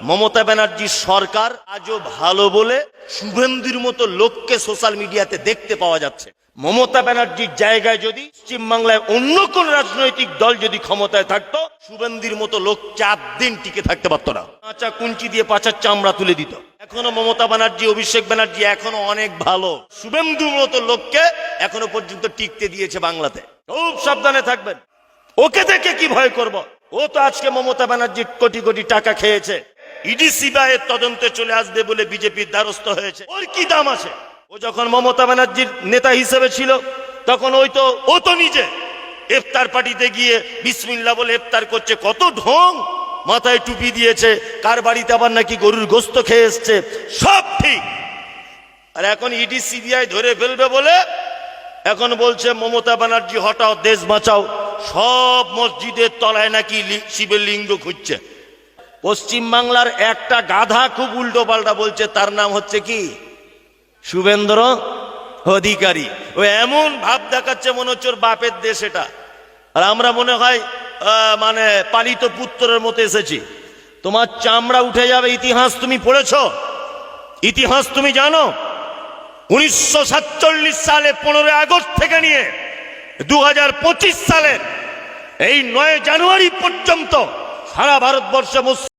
মমতা ব্যানার্জির সরকার আজও ভালো বলে শুভেন্দুর মতো লোককে সোশ্যাল মিডিয়াতে দেখতে পাওয়া যাচ্ছে। মমতা ব্যানার্জির জায়গায় যদি পশ্চিমবাংলায় অন্য কোন রাজনৈতিক দল যদি ক্ষমতায় থাকতো, শুভেন্দুর মতো লোক 4 দিন টিকে থাকতে পারতো না। কাঁচা কুঞ্চি দিয়ে পাচার চামড়া তুলে দিত। এখনো মমতা ব্যানার্জি, অভিষেক ব্যানার্জি এখনো অনেক ভালো, শুভেন্দুর মতো লোককে এখনো পর্যন্ত টিকতে দিয়েছে বাংলাতে। খুব সাবধানে থাকবেন। ওকে দেখে কি ভয় করব? ও তো আজকে মমতা ব্যানার্জির কোটি কোটি টাকা খেয়েছে। ইডি সিবিআইয়ের তদন্তে চলে আসবে বলে বিজেপির দ্বারস্থ হয়েছে। ওর কি দাম আছে? ও যখন মমতা ব্যানার্জির নেতা হিসেবে ছিল তখন ও তো নিজে ইফতার পার্টিতে গিয়ে বিসমিল্লাহ বলে ইফতার করছে। কত ঢং, মাথায় টুপি দিয়েছে, কার বাড়িতে আবার নাকি গরুর গোস্ত খেয়ে এসছে, সব ঠিক। আর এখন ইডি সিবিআই ধরে ফেলবে বলে এখন বলছে মমতা ব্যানার্জি হটাও, দেশ বাঁচাও। সব মসজিদের তলায় নাকি শিবের লিঙ্গ খুঁজছে। পশ্চিমবাংলার একটা গাধা খুব উল্টো পাল্টা বলছে, তার নাম হচ্ছে কি? শুভেন্দু অধিকারী। ও এমন ভাব দেখাচ্ছে মনে হচ্ছে ওর বাপের দেশ এটা, আর আমরা মনে হয় মানে পালিত পুত্রের মতো এসেছি। তোমার চামড়া উঠে যাবে। ইতিহাস তুমি পড়েছ? ইতিহাস তুমি জানো? 1947 সালে 15 আগস্ট থেকে নিয়ে 2025 সালের এই 9 জানুয়ারি পর্যন্ত সারা ভারতবর্ষে